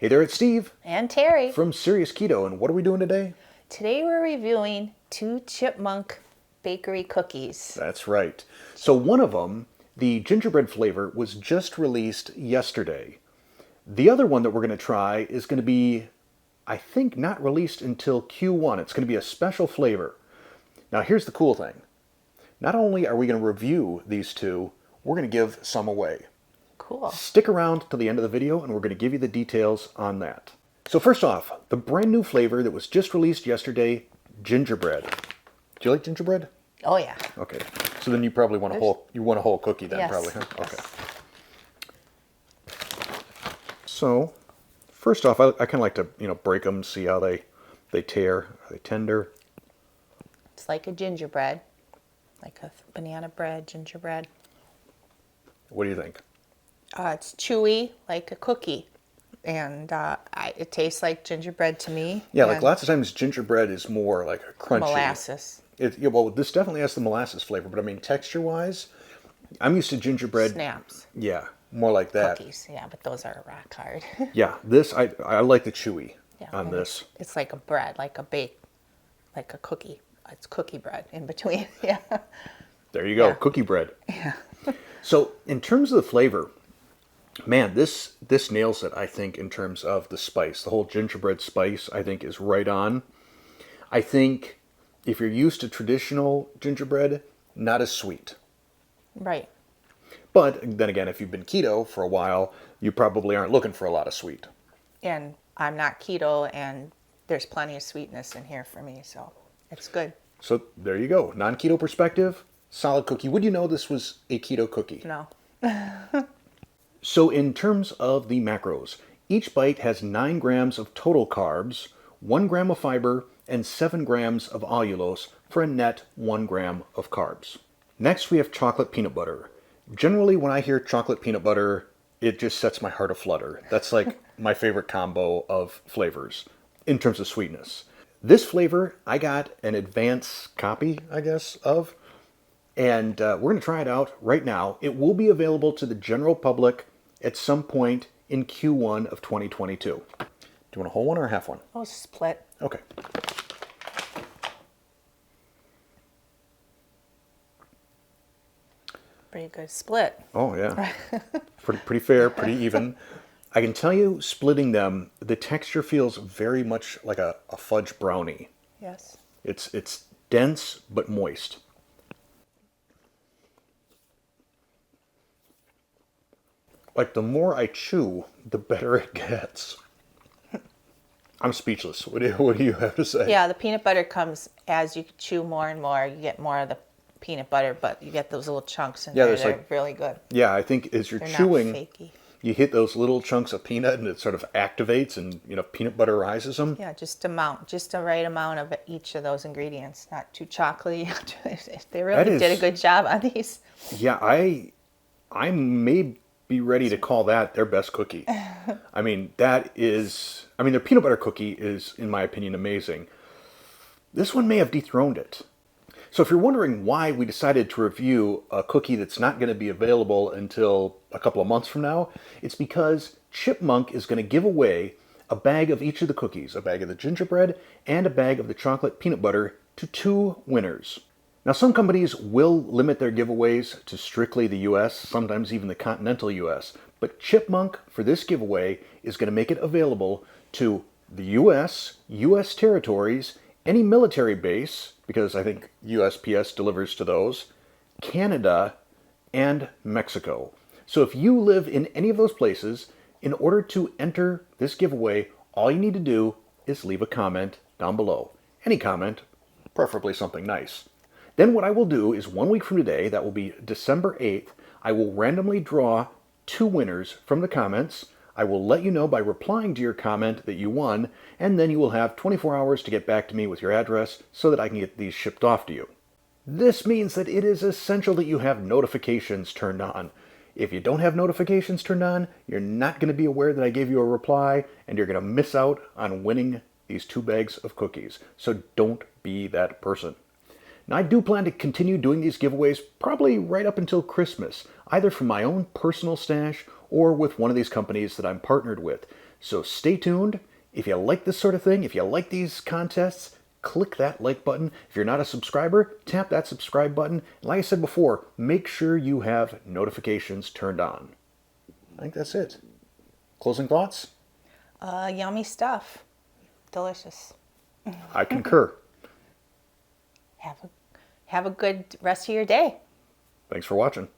Hey there, it's Steve And Terry. from Serious Keto, and what are we doing today? Today we're reviewing 2 Chipmonk Bakery cookies. That's right. So one of them, the gingerbread flavor, was just released yesterday. The other one that we're going to try is going to be, I think, not released until Q1. It's going to be a special flavor. Now here's the cool thing. Not only are we going to review these two, we're going to give some away. Cool. Stick around to the end of the video and we're going to give you the details on that. So first off, the brand new flavor that was just released yesterday, gingerbread. Do you like gingerbread? Oh yeah. Okay. So then you probably want a whole cookie then. Yes. Probably, huh? Yes. Okay. So first off, I kind of like to, break them, see how they tear. Are they tender? It's like a gingerbread. Like a banana bread, gingerbread. What do you think? It's chewy, like a cookie. And it tastes like gingerbread to me. Yeah, like lots of times gingerbread is more like a crunchy. Molasses. Well, this definitely has the molasses flavor, but I mean, texture-wise, I'm used to gingerbread. Snaps. Yeah, more like that. Cookies, yeah, but those are rock hard. Yeah, I like the chewy on this. It's like a bread, like a cookie. It's cookie bread in between. Yeah. There you go, Yeah. cookie bread. Yeah. So in terms of the flavor, man, this nails it, I think, in terms of the spice. The whole gingerbread spice, I think, is right on. I think if you're used to traditional gingerbread, not as sweet. Right. But then again, if you've been keto for a while, you probably aren't looking for a lot of sweet. And I'm not keto, and there's plenty of sweetness in here for me, so it's good. So there you go. Non-keto perspective, solid cookie. Would you know this was a keto cookie? No. So in terms of the macros, each bite has 9 grams of total carbs, 1 gram of fiber, and 7 grams of allulose for a net 1 gram of carbs. Next we have chocolate peanut butter. Generally when I hear chocolate peanut butter, it just sets my heart aflutter. That's like my favorite combo of flavors in terms of sweetness. This flavor I got an advance copy, I guess, of. And we're going to try it out right now. It will be available to the general public at some point in Q1 of 2022. Do you want a whole one or a half one? Oh, split. Okay. Pretty good split. Oh, yeah. Pretty fair, pretty even. I can tell you, splitting them, the texture feels very much like a fudge brownie. Yes. It's dense but moist. Like, the more I chew, the better it gets. I'm speechless. What do you have to say? Yeah, the peanut butter comes as you chew more and more. You get more of the peanut butter, but you get those little chunks in there. They're really good. Yeah, I think as you're They're chewing, not fakey. You hit those little chunks of peanut and it sort of activates and, peanut butterizes them. Yeah, just the right amount of each of those ingredients. Not too chocolatey. They really did a good job on these. Yeah, I may be ready to call that their best cookie. I mean, their peanut butter cookie is, in my opinion, amazing. This one may have dethroned it. So if you're wondering why we decided to review a cookie that's not going to be available until a couple of months from now, it's because Chipmonk is going to give away a bag of each of the cookies, a bag of the gingerbread and a bag of the chocolate peanut butter, to 2 winners. Now, some companies will limit their giveaways to strictly the US, sometimes even the continental US, but Chipmonk, for this giveaway, is going to make it available to the US, US territories, any military base, because I think USPS delivers to those, Canada, and Mexico. So if you live in any of those places, in order to enter this giveaway, all you need to do is leave a comment down below. Any comment, preferably something nice. Then what I will do is 1 week from today, that will be December 8th, I will randomly draw 2 winners from the comments. I will let you know by replying to your comment that you won, and then you will have 24 hours to get back to me with your address so that I can get these shipped off to you. This means that it is essential that you have notifications turned on. If you don't have notifications turned on, you're not going to be aware that I gave you a reply, and you're going to miss out on winning these 2 bags of cookies. So don't be that person. Now, I do plan to continue doing these giveaways probably right up until Christmas, either from my own personal stash or with one of these companies that I'm partnered with. So stay tuned. If you like this sort of thing, if you like these contests, click that like button. If you're not a subscriber, tap that subscribe button. And like I said before, make sure you have notifications turned on. I think that's it. Closing thoughts? Yummy stuff. Delicious. I concur. Have a good rest of your day. Thanks for watching.